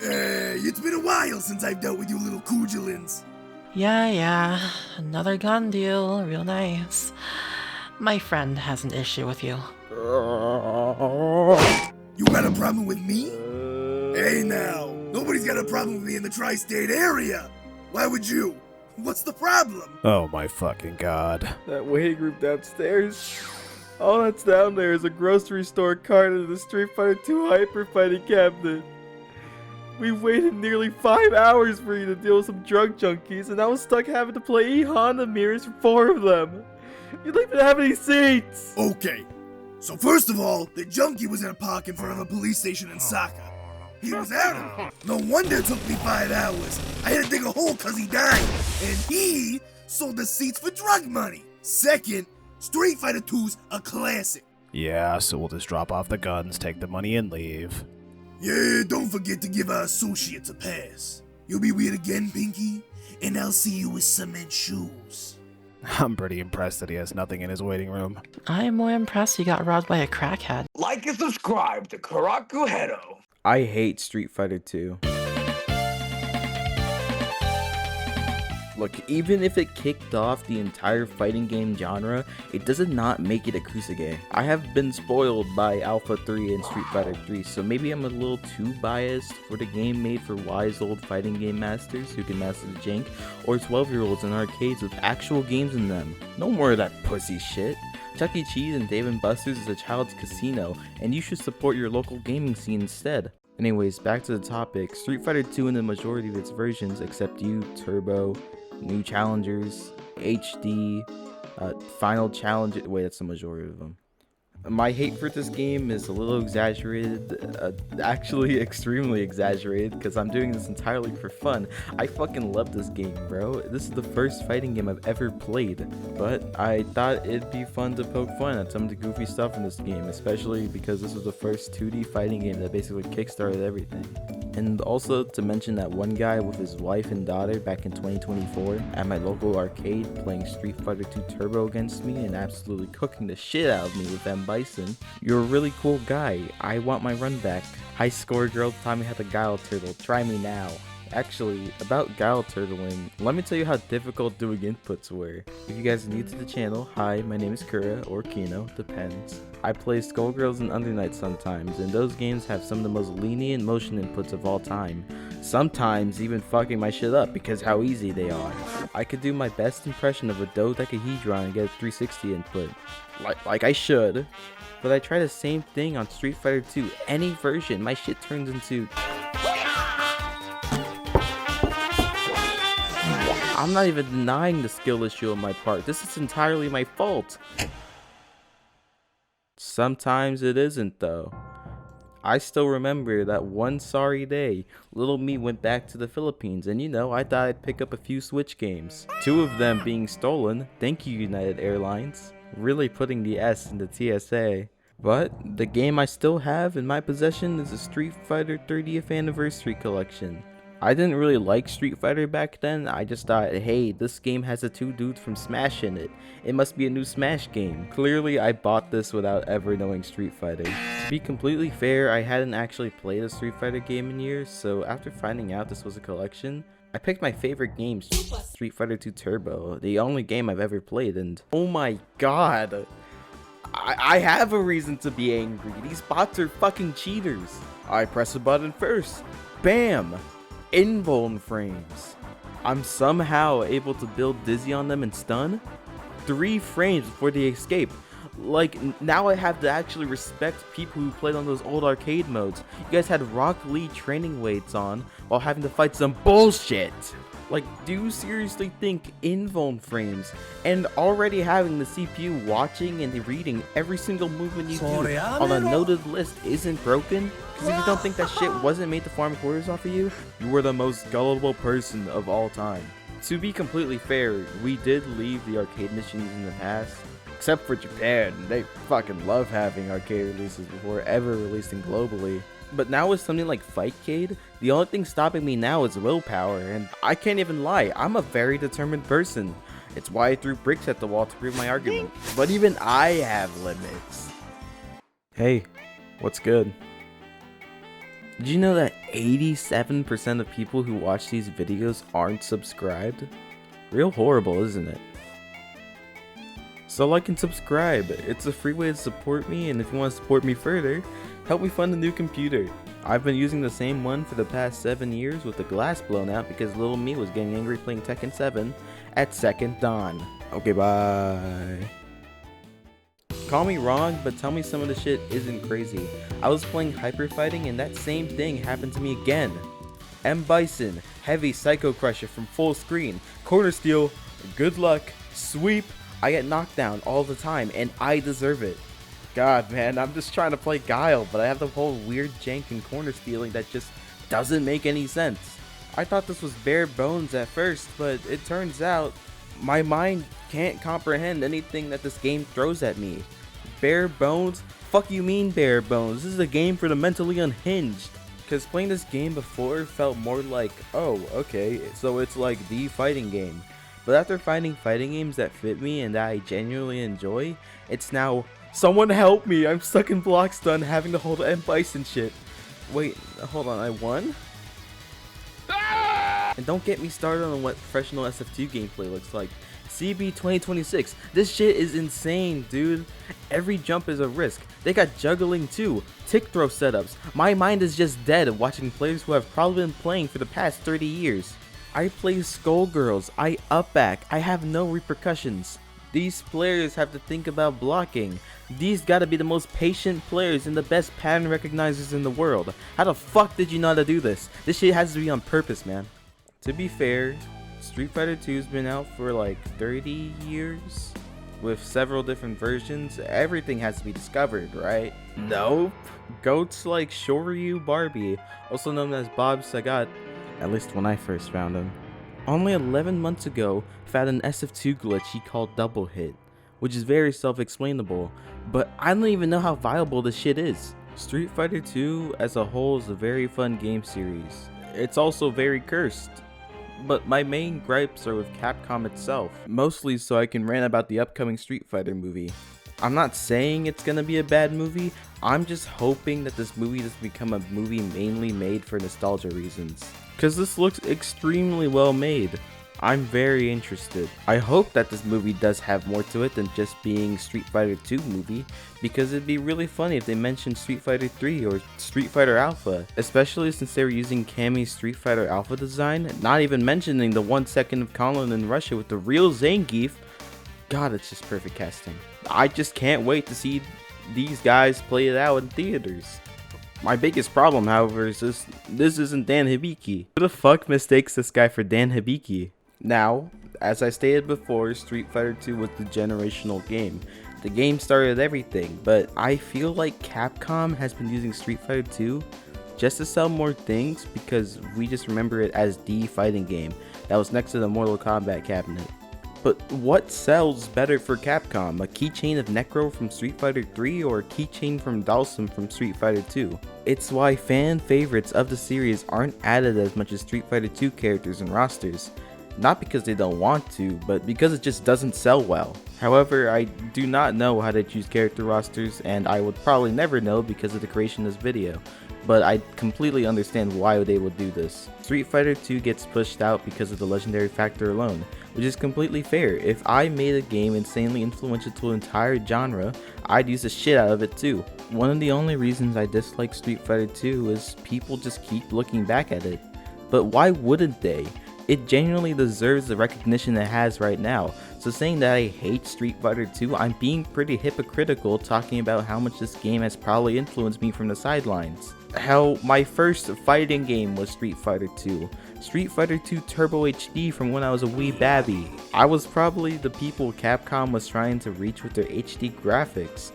It's been a while since I've dealt with you little Kujulins. Yeah, another gun deal, real nice. My friend has an issue with you. You got a problem with me? Hey now, nobody's got a problem with me in the tri-state area. Why would you? What's the problem? Oh my fucking god. That waiting room downstairs. All that's down there is a grocery store cart and the Street Fighter II Hyper Fighting cabinet. We waited nearly 5 hours for you to deal with some drug junkies, and I was stuck having to play E-Honda mirrors for 4 of them. You don't even have any seats! Okay, so first of all, the junkie was in a park in front of a police station in Saka. He was out of it. No wonder it took me 5 hours. I had to dig a hole cause he died. And he sold the seats for drug money. Second, Street Fighter 2's a classic. Yeah, so we'll just drop off the guns, take the money, and leave. Yeah, don't forget to give our associates a pass. You'll be weird again, Pinky, and I'll see you with cement shoes. I'm pretty impressed that he has nothing in his waiting room. I'm more impressed you got robbed by a crackhead. Like and subscribe to Karaku Hero. I hate Street Fighter 2. Look, even if it kicked off the entire fighting game genre, it does not make it a Kusage. I have been spoiled by Alpha 3 and Street Fighter 3, so maybe I'm a little too biased for the game made for wise old fighting game masters who can master the jank, or 12-year-olds in arcades with actual games in them. No more of that pussy shit. Chuck E. Cheese and Dave & Buster's is a child's casino, and you should support your local gaming scene instead. Anyways, back to the topic. Street Fighter 2 in the majority of its versions, except U, Turbo, New Challengers, HD, Final Challenge. Wait, that's the majority of them. My hate for this game is a little exaggerated, actually extremely exaggerated, because I'm doing this entirely for fun. I fucking love this game, bro. This is the first fighting game I've ever played, but I thought it'd be fun to poke fun at some of the goofy stuff in this game, especially because this was the first 2D fighting game that basically kickstarted everything. And also to mention that one guy with his wife and daughter back in 2024 at my local arcade playing Street Fighter 2 Turbo against me and absolutely cooking the shit out of me with M. Bison. You're a really cool guy. I want my run back. High score girl taught me how to Gao Turtle. Try me now. Actually, about Gao Turtling, let me tell you how difficult doing inputs were. If you guys are new to the channel, hi, my name is Kura, or Kino, depends. I play Skullgirls and Undernight sometimes, and those games have some of the most lenient motion inputs of all time. Sometimes even fucking my shit up because how easy they are. I could do my best impression of a dodecahedron and get a 360 input. Like I should. But I try the same thing on Street Fighter 2, any version, my shit turns into... I'm not even denying the skill issue on my part. This is entirely my fault. Sometimes it isn't though. I still remember that one sorry day, little me went back to the Philippines and I thought I'd pick up a few Switch games. 2 of them being stolen, thank you United Airlines. Really putting the S into TSA. But the game I still have in my possession is a Street Fighter 30th Anniversary Collection. I didn't really like Street Fighter back then. I just thought, hey, this game has the 2 dudes from Smash in it. It must be a new Smash game. Clearly, I bought this without ever knowing Street Fighter. To be completely fair, I hadn't actually played a Street Fighter game in years, so after finding out this was a collection, I picked my favorite game, Street Fighter 2 Turbo, the only game I've ever played, and oh my god. I have a reason to be angry. These bots are fucking cheaters. I press a button first. Bam! Invuln frames. I'm somehow able to build dizzy on them and stun 3 frames before they escape. Like, now I have to actually respect people who played on those old arcade modes. You guys had Rock Lee training weights on while having to fight some bullshit. Like, do you seriously think invuln frames and already having the CPU watching and reading every single movement you do on a noted list isn't broken? Because if you don't think that shit wasn't made to farm quarters off of you, you were the most gullible person of all time. To be completely fair, we did leave the arcade machines in the past. Except for Japan, they fucking love having arcade releases before ever releasing globally. But now with something like Fightcade, the only thing stopping me now is willpower, and I can't even lie, I'm a very determined person. It's why I threw bricks at the wall to prove my argument. But even I have limits. Hey, what's good? Did you know that 87% of people who watch these videos aren't subscribed? Real horrible, isn't it? So like and subscribe. It's a free way to support me, and if you want to support me further, help me fund a new computer. I've been using the same one for the past 7 years with the glass blown out because little me was getting angry playing Tekken 7 at second dawn. Okay, bye. Call me wrong, but tell me some of the shit isn't crazy. I was playing Hyper Fighting and that same thing happened to me again. M. Bison, heavy Psycho Crusher from full screen, corner steal, good luck, sweep, I get knocked down all the time and I deserve it. God man, I'm just trying to play Guile, but I have the whole weird jank and corner stealing that just doesn't make any sense. I thought this was bare bones at first, but it turns out my mind can't comprehend anything that this game throws at me. Bare bones? Fuck you mean bare bones? This is a game for the mentally unhinged. Cause playing this game before felt more like, oh, okay, so it's like the fighting game. But after finding fighting games that fit me and that I genuinely enjoy, it's now, someone help me, I'm stuck in block stun having to hold M. Bison shit. Wait, hold on, I won? And don't get me started on what professional SF2 gameplay looks like. CB 2026, this shit is insane, dude. Every jump is a risk. They got juggling too, tick throw setups. My mind is just dead watching players who have probably been playing for the past 30 years. I play Skullgirls, I up back, I have no repercussions. These players have to think about blocking. These gotta be the most patient players and the best pattern recognizers in the world. How the fuck did you know how to do this? This shit has to be on purpose, man. To be fair, Street Fighter 2's been out for like 30 years with several different versions. Everything has to be discovered, right? Nope. Goats like Shoryu Barbie, also known as Bob Sagat, at least when I first found him, only 11 months ago found an SF2 glitch he called Double Hit, which is very self-explainable, but I don't even know how viable this shit is. Street Fighter 2 as a whole is a very fun game series. It's also very cursed. But my main gripes are with Capcom itself, mostly so I can rant about the upcoming Street Fighter movie. I'm not saying it's gonna be a bad movie, I'm just hoping that this movie doesn't become a movie mainly made for nostalgia reasons. Cause this looks extremely well made. I'm very interested. I hope that this movie does have more to it than just being Street Fighter 2 movie, because it'd be really funny if they mentioned Street Fighter 3 or Street Fighter Alpha, especially since they were using Cammy's Street Fighter Alpha design, not even mentioning the 1 second of Colin in Russia with the real Zangief. God, it's just perfect casting. I just can't wait to see these guys play it out in theaters. My biggest problem, however, is this isn't Dan Hibiki. Who the fuck mistakes this guy for Dan Hibiki? Now, as I stated before, Street Fighter 2 was the generational game. The game started everything, but I feel like Capcom has been using Street Fighter 2 just to sell more things because we just remember it as the fighting game that was next to the Mortal Kombat cabinet. But what sells better for Capcom? A keychain of Necro from Street Fighter 3 or a keychain from Dhalsim from Street Fighter 2? It's why fan favorites of the series aren't added as much as Street Fighter 2 characters and rosters. Not because they don't want to, but because it just doesn't sell well. However, I do not know how to choose character rosters, and I would probably never know because of the creation of this video. But I completely understand why they would do this. Street Fighter 2 gets pushed out because of the legendary factor alone, which is completely fair. If I made a game insanely influential to an entire genre, I'd use the shit out of it too. One of the only reasons I dislike Street Fighter 2 is people just keep looking back at it. But why wouldn't they? It genuinely deserves the recognition it has right now. So saying that I hate Street Fighter 2, I'm being pretty hypocritical talking about how much this game has probably influenced me from the sidelines. Hell, my first fighting game was Street Fighter 2. Street Fighter 2 Turbo HD from when I was a wee babby. I was probably the people Capcom was trying to reach with their HD graphics.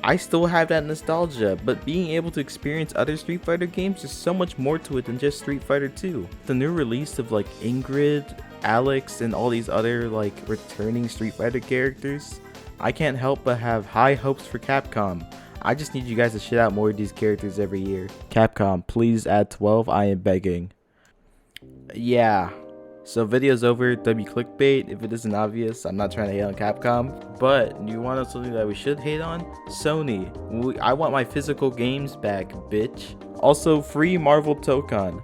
I still have that nostalgia, but being able to experience other Street Fighter games, there's so much more to it than just Street Fighter 2. The new release of like Ingrid, Alex, and all these other like returning Street Fighter characters, I can't help but have high hopes for Capcom. I just need you guys to shit out more of these characters every year. Capcom, please add 12, I am begging. Yeah. So video's over, W clickbait. If it isn't obvious, I'm not trying to hate on Capcom. But you want something that we should hate on? Sony. I want my physical games back, bitch. Also, free Marvel Tokon.